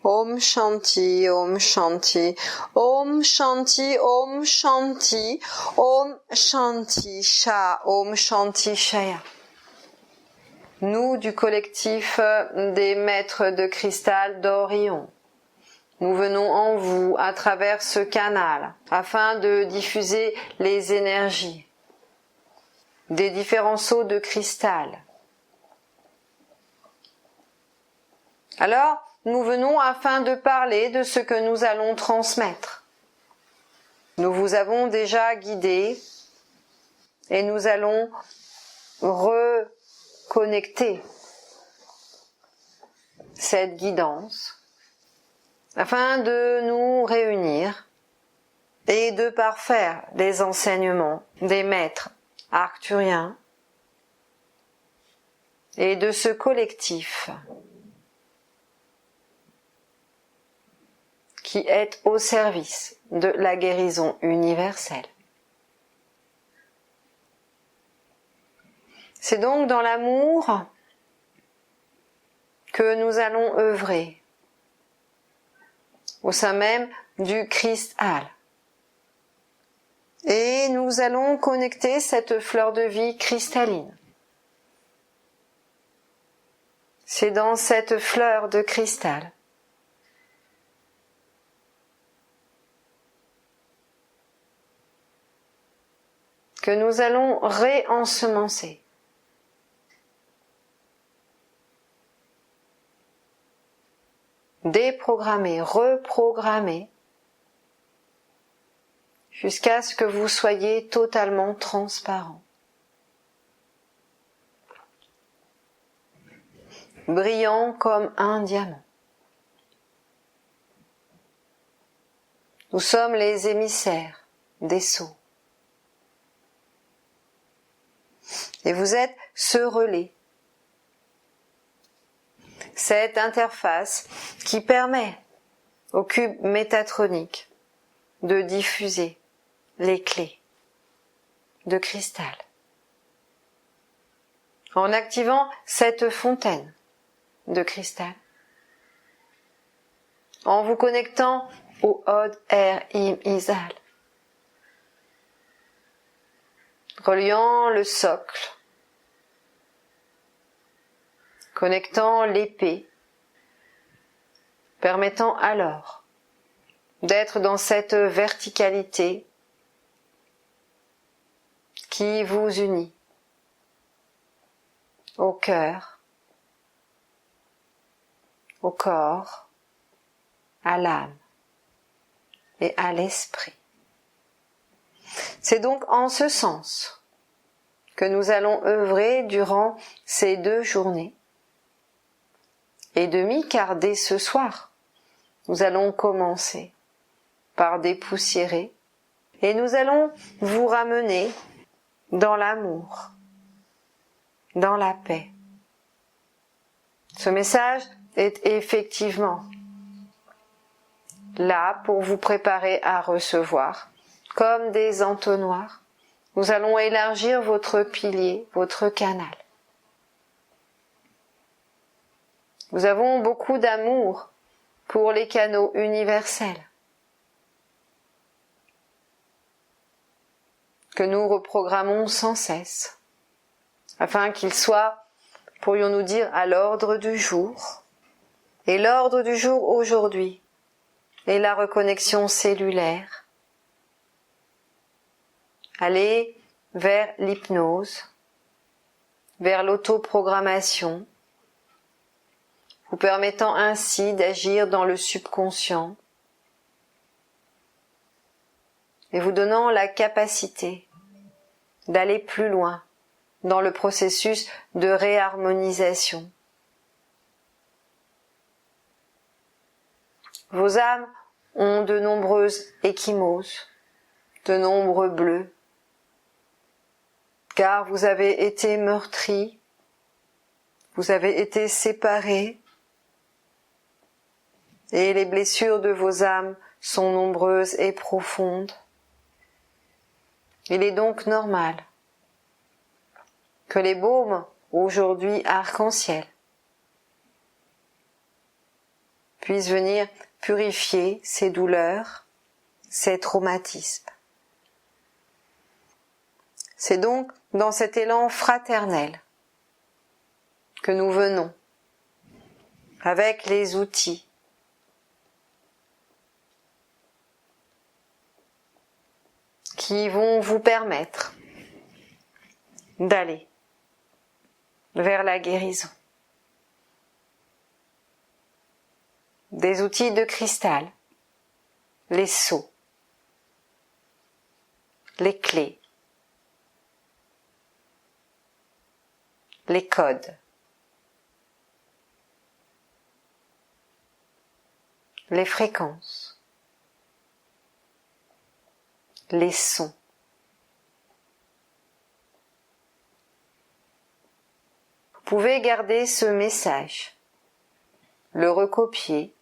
Om Shanti, Om Shanti, Om Shanti, Om Shanti, Om Shanti Sha, Om Shanti Shaya. Nous du collectif des maîtres de cristal d'Orion, nous venons en vous à travers ce canal afin de diffuser les énergies des différents seaux de cristal. Alors, nous venons afin de parler de ce que nous allons transmettre. Nous vous avons déjà guidé et nous allons reconnecter cette guidance afin de nous réunir et de parfaire les enseignements des maîtres arcturiens et de ce collectif qui est au service de la guérison universelle. C'est donc dans l'amour que nous allons œuvrer au sein même du cristal. Et nous allons connecter cette fleur de vie cristalline. C'est dans cette fleur de cristal que nous allons réensemencer déprogrammer, reprogrammer jusqu'à ce que vous soyez totalement transparent, brillant comme un diamant. Nous sommes les émissaires des sceaux. Et vous êtes ce relais, cette interface qui permet au cube métatronique de diffuser les clés de cristal. En activant cette fontaine de cristal, en vous connectant au Od Er Im Izal, reliant le socle, connectant l'épée, permettant alors d'être dans cette verticalité qui vous unit au cœur, au corps, à l'âme et à l'esprit. C'est donc en ce sens que nous allons œuvrer durant ces 2 journées et demie, car dès ce soir, nous allons commencer par dépoussiérer et nous allons vous ramener dans l'amour, dans la paix. Ce message est effectivement là pour vous préparer à recevoir. Comme des entonnoirs, nous allons élargir votre pilier, votre canal. Nous avons beaucoup d'amour pour les canaux universels que nous reprogrammons sans cesse, afin qu'ils soient, pourrions-nous dire, à l'ordre du jour. Et l'ordre du jour aujourd'hui est la reconnexion cellulaire. Aller vers l'hypnose, vers l'autoprogrammation, vous permettant ainsi d'agir dans le subconscient et vous donnant la capacité d'aller plus loin dans le processus de réharmonisation. Vos âmes ont de nombreuses ecchymoses, de nombreux bleus, car vous avez été meurtris, vous avez été séparés, et les blessures de vos âmes sont nombreuses et profondes. Il est donc normal que les baumes, aujourd'hui arc-en-ciel, puisse venir purifier ces douleurs, ces traumatismes. C'est donc dans cet élan fraternel que nous venons, avec les outils qui vont vous permettre d'aller vers la guérison. Des outils de cristal, les sceaux, les clés, les codes, les fréquences, les sons. Vous pouvez garder ce message, le recopier,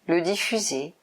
le diffuser,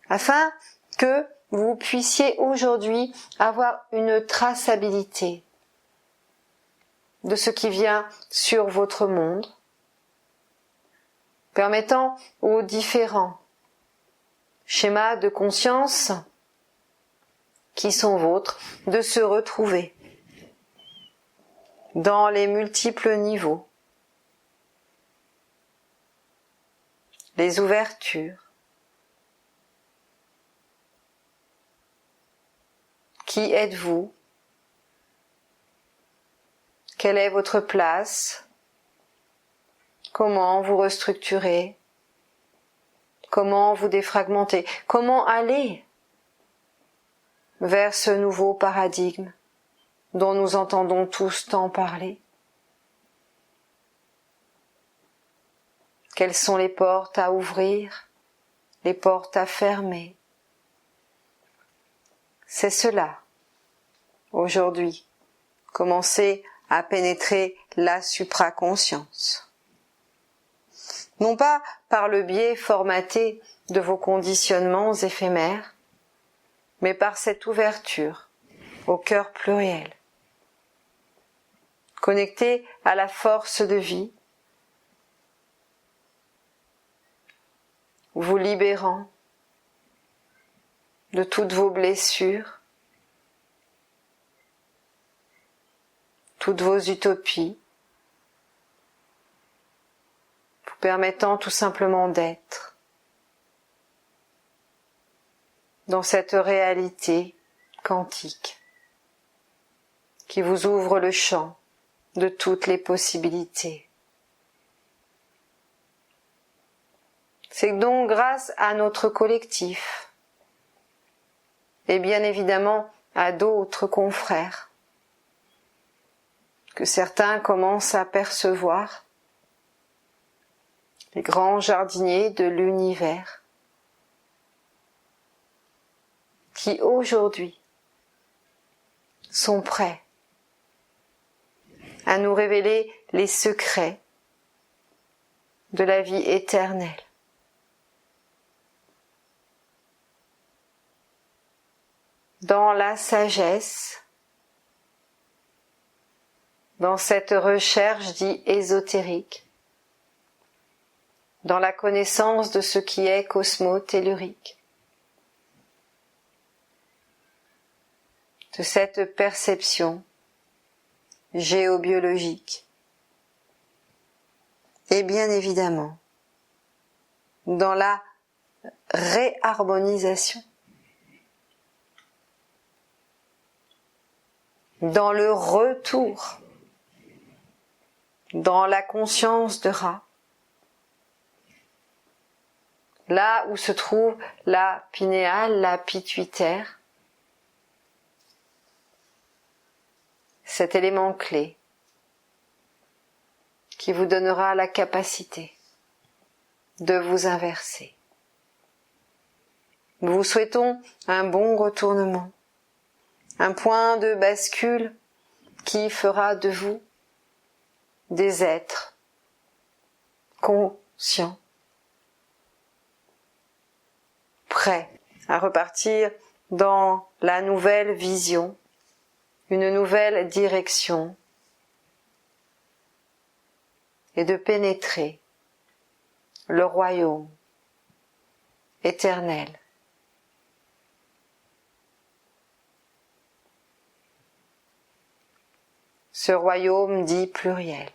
afin que vous puissiez aujourd'hui avoir une traçabilité de ce qui vient sur votre monde, permettant aux différents schémas de conscience qui sont vôtres de se retrouver dans les multiples niveaux, les ouvertures. Qui êtes-vous? Quelle est votre place? Comment vous restructurer? Comment vous défragmenter? Comment aller vers ce nouveau paradigme dont nous entendons tous tant parler? Quelles sont les portes à ouvrir, les portes à fermer? C'est cela, aujourd'hui, commencer à pénétrer la supraconscience. Non pas par le biais formaté de vos conditionnements éphémères, mais par cette ouverture au cœur pluriel, connecté à la force de vie, vous libérant de toutes vos blessures, toutes vos utopies, vous permettant tout simplement d'être dans cette réalité quantique qui vous ouvre le champ de toutes les possibilités. C'est donc grâce à notre collectif et bien évidemment à d'autres confrères que certains commencent à percevoir les grands jardiniers de l'univers qui aujourd'hui sont prêts à nous révéler les secrets de la vie éternelle. Dans la sagesse, dans cette recherche dite ésotérique, dans la connaissance de ce qui est cosmotellurique, de cette perception géobiologique, et bien évidemment dans la réharmonisation, dans le retour, dans la conscience de Ra, là où se trouve la pinéale, la pituitaire, cet élément clé qui vous donnera la capacité de vous inverser. Nous vous souhaitons un bon retournement, un point de bascule qui fera de vous des êtres conscients, prêts à repartir dans la nouvelle vision, une nouvelle direction, et de pénétrer le royaume éternel. Ce royaume dit pluriel,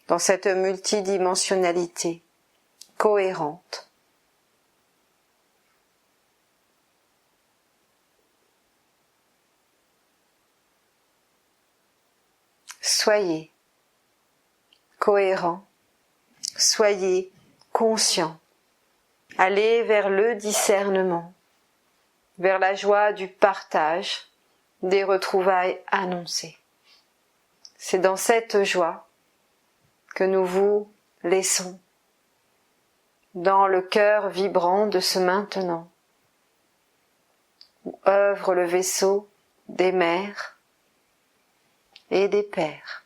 dans cette multidimensionnalité cohérente. Soyez cohérents, soyez conscients, allez vers le discernement, vers la joie du partage des retrouvailles annoncées. C'est dans cette joie que nous vous laissons, dans le cœur vibrant de ce maintenant, où œuvre le vaisseau des mères et des pères.